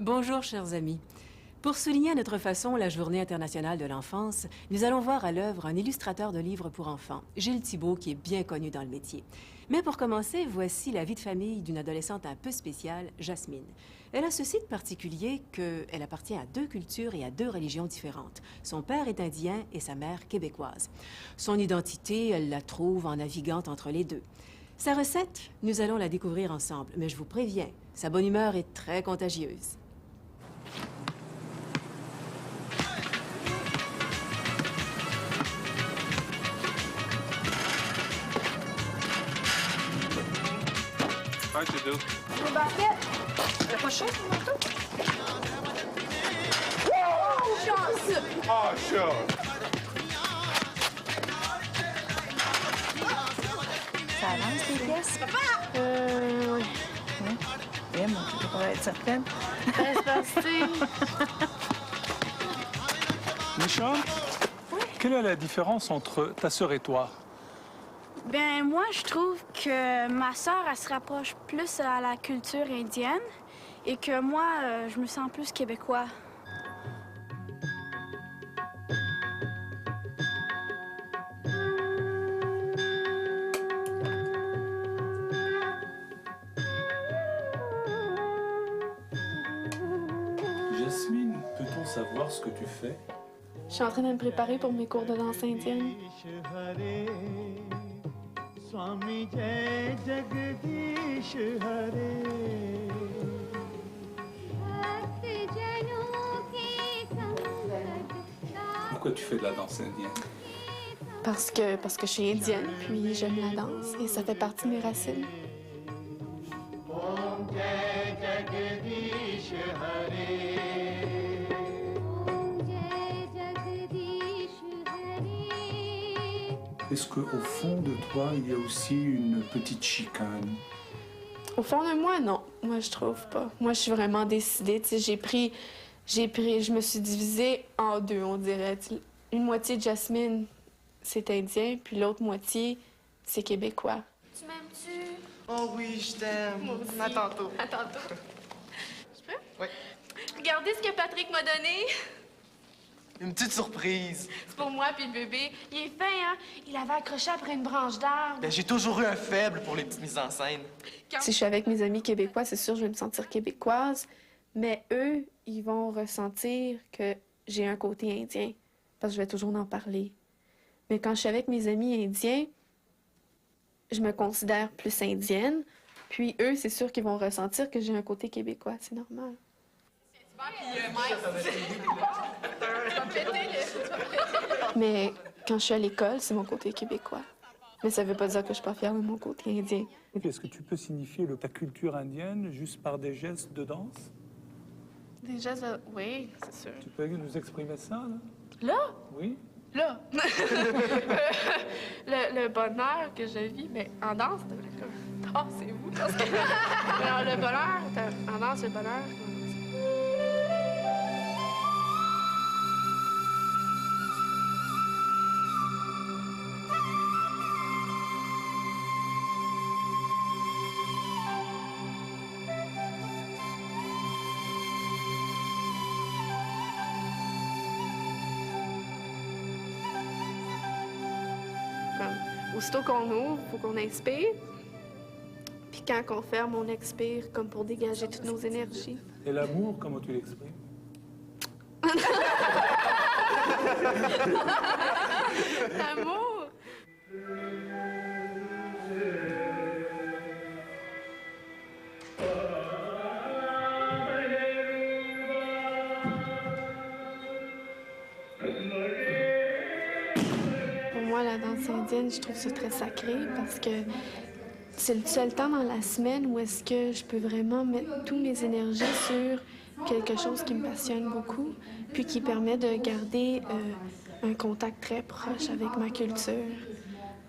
Bonjour, chers amis. Pour souligner à notre façon la Journée internationale de l'enfance, nous allons voir à l'œuvre un illustrateur de livres pour enfants, Gilles Thibault, qui est bien connu dans le métier. Mais pour commencer, voici la vie de famille d'une adolescente un peu spéciale, Jasmine. Elle a ce site particulier qu'elle appartient à 2 cultures et à 2 religions différentes. Son père est indien et sa mère québécoise. Son identité, elle la trouve en naviguant entre les deux. Sa recette, nous allons la découvrir ensemble, mais je vous préviens, sa bonne humeur est très contagieuse. How'd you do? Le basket. T'as pas chaud, mon marteau? Oh, chance! Oh, sure. Ça avance, les pièces? Papa! Oui. Oui, moi, je peux pas être certaine. C'est passé. Nisha, quelle est la différence entre ta sœur et toi? Ben moi, je trouve que ma sœur, elle se rapproche plus à la culture indienne et que moi, je me sens plus québécois. Jasmine, peut-on savoir ce que tu fais? Je suis en train de me préparer pour mes cours de danse indienne. Pourquoi tu fais de la danse indienne? Parce que je suis indienne, puis j'aime la danse et ça fait partie de mes racines. Est-ce qu'au fond de toi, il y a aussi une petite chicane? Au fond de moi, non. Moi, je trouve pas. Moi, je suis vraiment décidée. Tu sais, je me suis divisée en 2, on dirait. Tu sais, une moitié de Jasmine, c'est indien, puis l'autre moitié, c'est québécois. Tu m'aimes-tu? Oh oui, je t'aime. Moi aussi. À tantôt. À tantôt. Je peux? Oui. Regardez ce que Patrick m'a donné. Une petite surprise. C'est pour moi puis le bébé. Il est fin, hein? Il avait accroché après une branche d'arbre. Ben, j'ai toujours eu un faible pour les petites mises en scène. Si je suis avec mes amis québécois, c'est sûr, je vais me sentir québécoise. Mais eux, ils vont ressentir que j'ai un côté indien. Parce que je vais toujours en parler. Mais quand je suis avec mes amis indiens, je me considère plus indienne. Puis eux, c'est sûr qu'ils vont ressentir que j'ai un côté québécois. C'est normal. Mais quand je suis à l'école, c'est mon côté québécois. Mais ça veut pas dire que je suis pas fière de mon côté indien. Est-ce que tu peux signifier ta culture indienne juste par des gestes de danse? Déjà, oui, c'est sûr. Tu peux nous exprimer ça, là? Là? Oui? Là! le bonheur que je vis, mais en danse, c'est vous. Parce que... Alors, le bonheur, en danse, le bonheur... Aussitôt qu'on ouvre, il faut qu'on inspire. Puis quand on ferme, on expire comme pour dégager toutes nos énergies. Et l'amour, comment tu l'exprimes? L'amour! Pour moi, la danse indienne, je trouve ça très sacré parce que c'est le seul temps dans la semaine où est-ce que je peux vraiment mettre toutes mes énergies sur quelque chose qui me passionne beaucoup, puis qui permet de garder un contact très proche avec ma culture.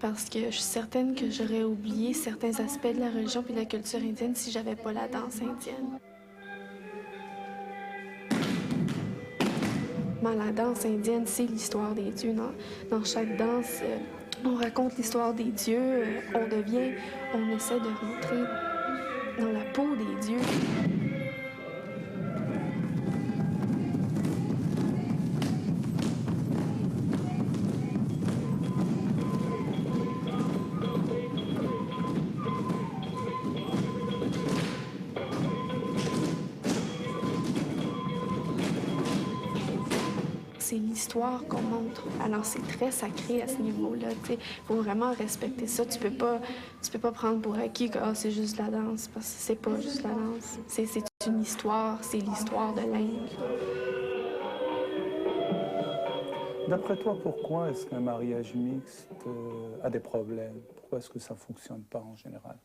Parce que je suis certaine que j'aurais oublié certains aspects de la religion puis de la culture indienne si j'avais pas la danse indienne. La danse indienne, c'est l'histoire des dieux. Dans chaque danse, on raconte l'histoire des dieux, on essaie de rentrer dans la peau des dieux. c'est l'histoire qu'on montre. Alors, c'est très sacré à ce niveau-là. Il faut vraiment respecter ça. Tu peux pas prendre pour acquis que c'est juste la danse, parce que c'est pas juste la danse. C'est une histoire, c'est l'histoire de l'Inde. D'après toi, pourquoi est-ce qu'un mariage mixte a des problèmes? Pourquoi est-ce que ça ne fonctionne pas en général?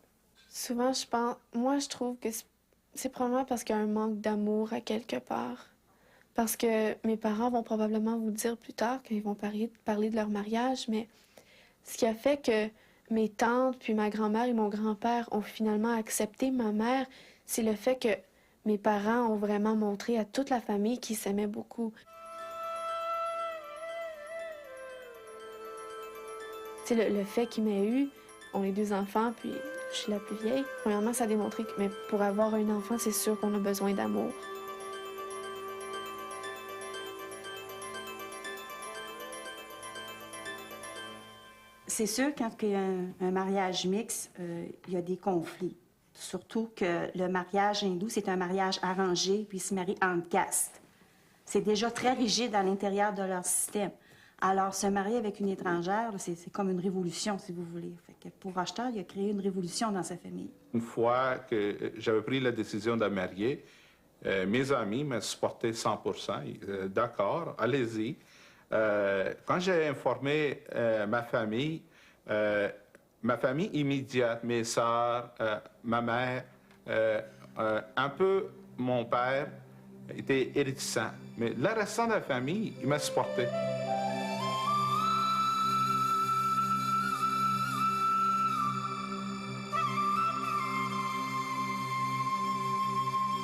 Souvent, je trouve que c'est probablement parce qu'il y a un manque d'amour à quelque part. Parce que mes parents vont probablement vous dire plus tard qu'ils vont parler de leur mariage, mais ce qui a fait que mes tantes, puis ma grand-mère et mon grand-père ont finalement accepté ma mère, c'est le fait que mes parents ont vraiment montré à toute la famille qu'ils s'aimaient beaucoup. Le fait qu'il m'ait eu, on est 2 enfants, puis je suis la plus vieille. Premièrement, ça a démontré que mais pour avoir un enfant, c'est sûr qu'on a besoin d'amour. C'est sûr, quand il y a un mariage mixte, il y a des conflits. Surtout que le mariage hindou, c'est un mariage arrangé, puis ils se marient entre castes. C'est déjà très rigide à l'intérieur de leur système. Alors, se marier avec une étrangère, c'est comme une révolution, si vous voulez. Fait que pour Rochester, il a créé une révolution dans sa famille. Une fois que j'avais pris la décision de me marier, mes amis me supportaient 100%. D'accord, allez-y. Quand j'ai informé ma famille immédiate, mes sœurs, ma mère, un peu mon père était réticent. Mais le restant de la famille, il m'a supporté.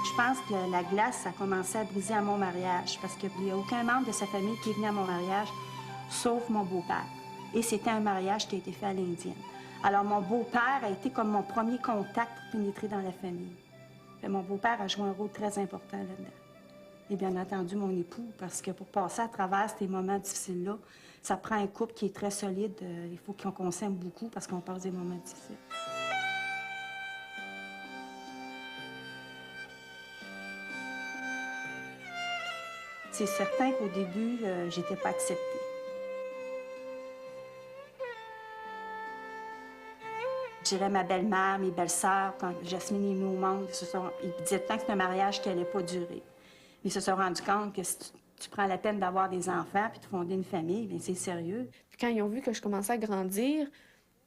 Je pense que la glace a commencé à briser à mon mariage parce qu'il n'y a aucun membre de sa famille qui est venu à mon mariage, sauf mon beau-père. Et c'était un mariage qui a été fait à l'indienne. Alors, mon beau-père a été comme mon premier contact pour pénétrer dans la famille. Et mon beau-père a joué un rôle très important là-dedans. Et bien entendu, mon époux, parce que pour passer à travers ces moments difficiles-là, ça prend un couple qui est très solide. Il faut qu'on s'aime beaucoup parce qu'on passe des moments difficiles. C'est certain qu'au début, j'étais pas acceptée. Je dirais ma belle-mère, mes belles-sœurs, quand Jasmine est venue au monde, ils disaient tant que c'est un mariage qui n'allait pas durer. Ils se sont rendus compte que si tu prends la peine d'avoir des enfants puis de fonder une famille, bien c'est sérieux. Puis quand ils ont vu que je commençais à grandir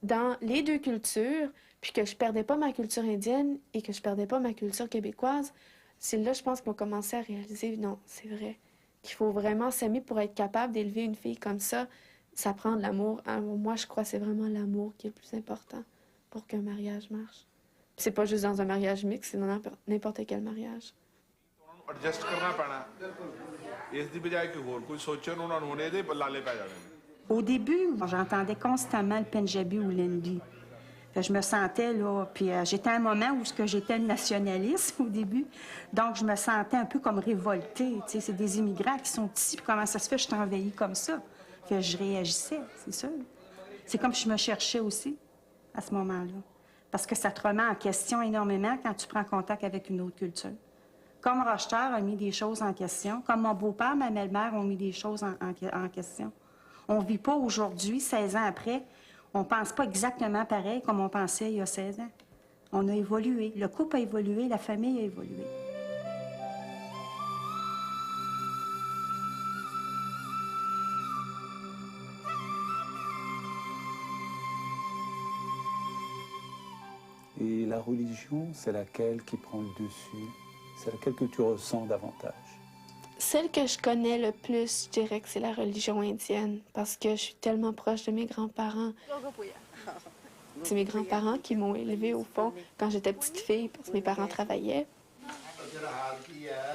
dans les 2 cultures, puis que je perdais pas ma culture indienne et que je perdais pas ma culture québécoise, c'est là, je pense, qu'ils ont commencé à réaliser, non, c'est vrai, qu'il faut vraiment s'aimer pour être capable d'élever une fille comme ça. Ça prend de l'amour. Moi, je crois que c'est vraiment l'amour qui est le plus important pour qu'un mariage marche. C'est pas juste dans un mariage mixte, c'est dans n'importe quel mariage. Au début, j'entendais constamment le Punjabi ou l'Hindi. Je me sentais, là, puis j'étais à un moment où j'étais nationaliste au début, donc je me sentais un peu comme révoltée. Tu sais, c'est des immigrants qui sont ici, puis comment ça se fait que je suis envahie comme ça? Que je réagissais, c'est sûr. C'est comme je me cherchais aussi à ce moment-là. Parce que ça te remet en question énormément quand tu prends contact avec une autre culture. Comme Rochester a mis des choses en question, comme mon beau-père, ma belle-mère ont mis des choses en question. On ne vit pas aujourd'hui, 16 ans après, on ne pense pas exactement pareil comme on pensait il y a 16 ans. On a évolué. Le couple a évolué, la famille a évolué. Et la religion, c'est laquelle qui prend le dessus? C'est laquelle que tu ressens davantage? Celle que je connais le plus, je dirais que c'est la religion indienne, parce que je suis tellement proche de mes grands-parents. C'est mes grands-parents qui m'ont élevée, au fond, quand j'étais petite fille, parce que mes parents travaillaient.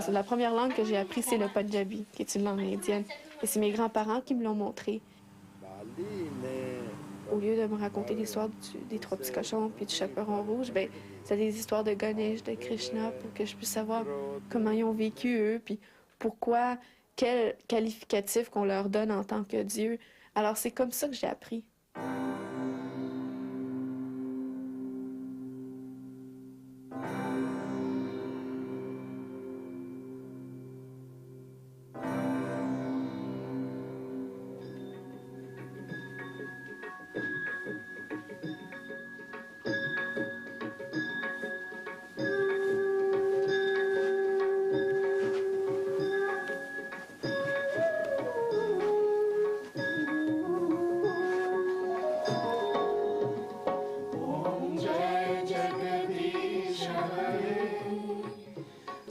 La première langue que j'ai apprise, c'est le Punjabi, qui est une langue indienne. Et c'est mes grands-parents qui me l'ont montré. Au lieu de me raconter l'histoire des 3 petits cochons puis du chaperon rouge, ben c'est des histoires de Ganesh, de Krishna, pour que je puisse savoir comment ils ont vécu, eux, puis pourquoi, quel qualificatif qu'on leur donne en tant que Dieu. Alors, c'est comme ça que j'ai appris.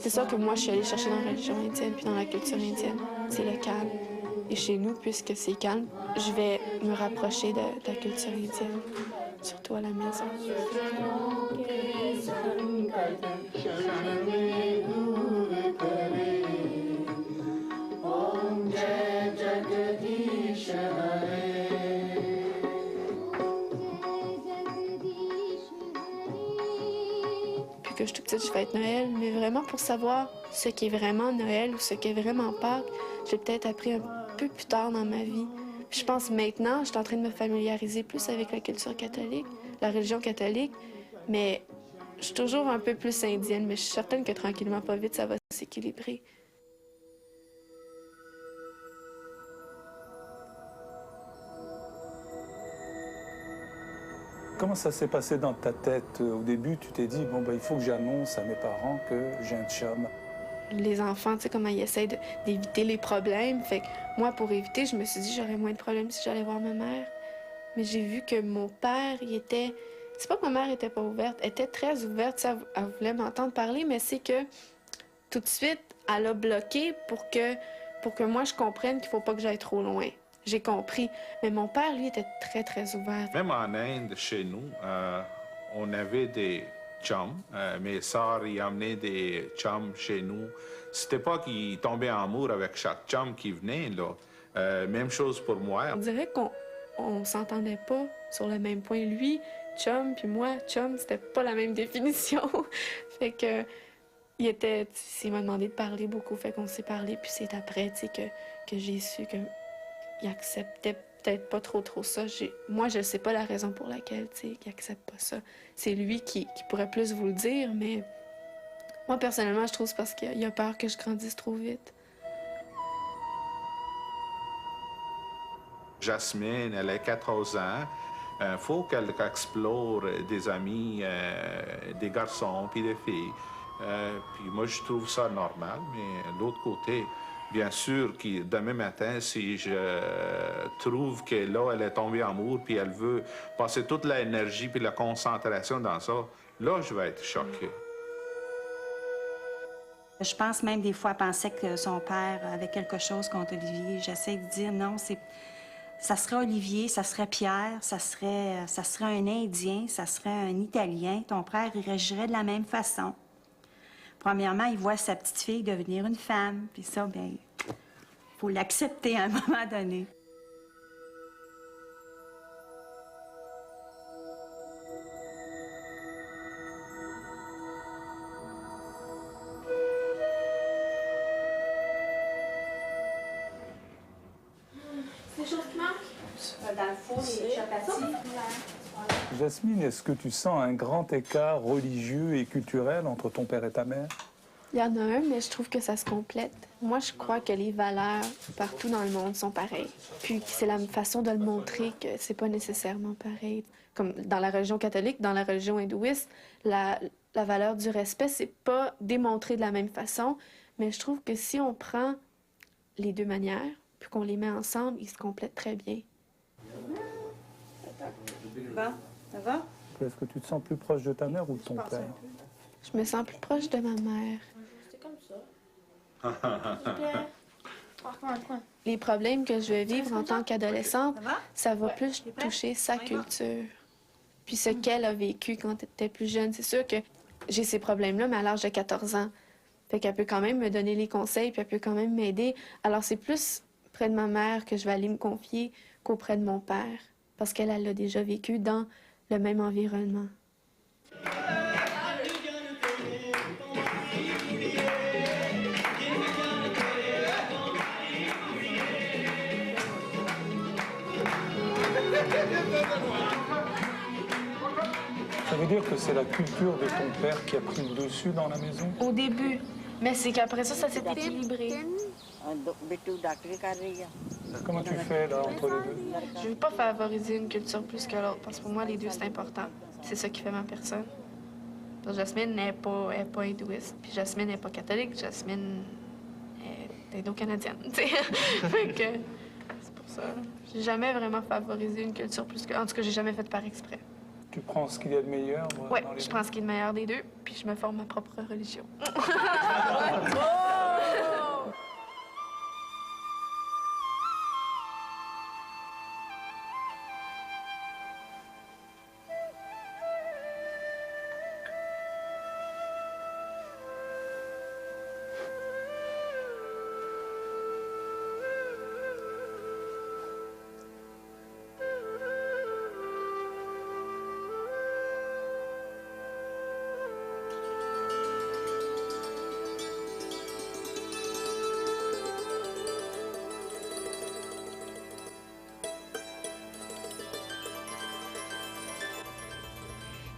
C'est ça que moi, je suis allée chercher dans la religion indienne puis dans la culture indienne. C'est le calme. Et chez nous, puisque c'est calme, je vais me rapprocher de la culture indienne, surtout à la maison. Depuis que je suis toute petite, je fête Noël, mais vraiment pour savoir ce qui est vraiment Noël ou ce qui est vraiment Pâques, j'ai peut-être appris un peu plus tard dans ma vie. Puis je pense maintenant, je suis en train de me familiariser plus avec la culture catholique, la religion catholique, mais je suis toujours un peu plus indienne, mais je suis certaine que tranquillement, pas vite, ça va s'équilibrer. Comment ça s'est passé dans ta tête? Au début, tu t'es dit, bon, ben, il faut que j'annonce à mes parents que j'ai un chum. Les enfants, tu sais, comment ils essayent d'éviter les problèmes. Fait que moi, pour éviter, je me suis dit j'aurais moins de problèmes si j'allais voir ma mère. Mais j'ai vu que mon père, il était... C'est pas que ma mère était pas ouverte, elle était très ouverte, ça, elle voulait m'entendre parler, mais c'est que tout de suite, elle a bloqué pour que moi, je comprenne qu'il faut pas que j'aille trop loin. J'ai compris. Mais mon père, lui, était très, très ouvert. Même en Inde, chez nous, on avait des chums. Mes sœurs y amenaient des chums chez nous. C'était pas qu'ils tombaient en amour avec chaque chum qui venait, là. Même chose pour moi. On dirait qu'on s'entendait pas sur le même point. Lui, chum, puis moi, chum, c'était pas la même définition. Fait que... Il m'a demandé de parler beaucoup, fait qu'on s'est parlé, puis c'est après, tu sais, que j'ai su qu'il acceptait peut-être pas trop ça. Moi, je sais pas la raison pour laquelle, tu sais, qu'il accepte pas ça. C'est lui qui pourrait plus vous le dire, mais moi, personnellement, je trouve que c'est parce qu'il a peur que je grandisse trop vite. Jasmine, elle a 14 ans. Il faut qu'elle explore des amis, des garçons puis des filles. Puis moi, je trouve ça normal, mais de l'autre côté, bien sûr que demain matin, si je trouve que là, elle est tombée en amour, puis elle veut passer toute l'énergie puis la concentration dans ça, là, je vais être choqué. Je pense même des fois, elle pensait que son père avait quelque chose contre Olivier. J'essaie de dire non, ça serait Olivier, ça serait Pierre, ça serait un Indien, ça serait un Italien. Ton frère, il réagirait de la même façon. Premièrement, il voit sa petite fille devenir une femme. Puis ça, bien, il faut l'accepter à un moment donné. C'est des choses qui manquent? Dans le four, les chapatis. Jasmine, est-ce que tu sens un grand écart religieux et culturel entre ton père et ta mère? Il y en a un, mais je trouve que ça se complète. Moi, je crois que les valeurs partout dans le monde sont pareilles. Puis c'est la façon de le montrer que c'est pas nécessairement pareil. Comme dans la religion catholique, dans la religion hindouiste, la valeur du respect, c'est pas démontré de la même façon, mais je trouve que si on prend les deux manières, puis qu'on les met ensemble, ils se complètent très bien. Bon, ça va? Est-ce que tu te sens plus proche de ta mère ou de ton père? Je me sens plus proche de ma mère. C'est comme ça. Les problèmes que je vais vivre en tant qu'adolescente, ça va plus toucher sa culture. Puis ce qu'elle a vécu quand elle était plus jeune. C'est sûr que j'ai ces problèmes-là, mais à l'âge de 14 ans. Fait qu'elle peut quand même me donner les conseils, puis elle peut quand même m'aider. Alors c'est plus près de ma mère que je vais aller me confier qu'auprès de mon père. Parce qu'elle l'a déjà vécu dans le même environnement. Ça veut dire que c'est la culture de ton père qui a pris le dessus dans la maison? Au début. Mais c'est qu'après ça s'est équilibré. Comment tu fais, là, entre les deux? Je veux pas favoriser une culture plus que l'autre, parce que pour moi, les deux, c'est important. C'est ça qui fait ma personne. Donc, Jasmine n'est pas hindouiste, puis Jasmine n'est pas catholique, Jasmine est indo-canadienne, tu sais. Fait que c'est pour ça. J'ai jamais vraiment favorisé une culture plus que... En tout cas, j'ai jamais fait par exprès. Tu prends ce qu'il y a de meilleur Oui, dans les je deux? prends ce qui est le meilleur des deux, puis je me forme ma propre religion.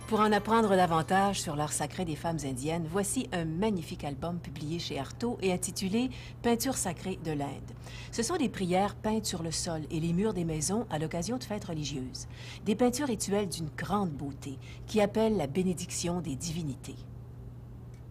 Pour en apprendre davantage sur l'art sacré des femmes indiennes, voici un magnifique album publié chez Artaud et intitulé « Peinture sacrée de l'Inde ». Ce sont des prières peintes sur le sol et les murs des maisons à l'occasion de fêtes religieuses. Des peintures rituelles d'une grande beauté qui appellent la bénédiction des divinités.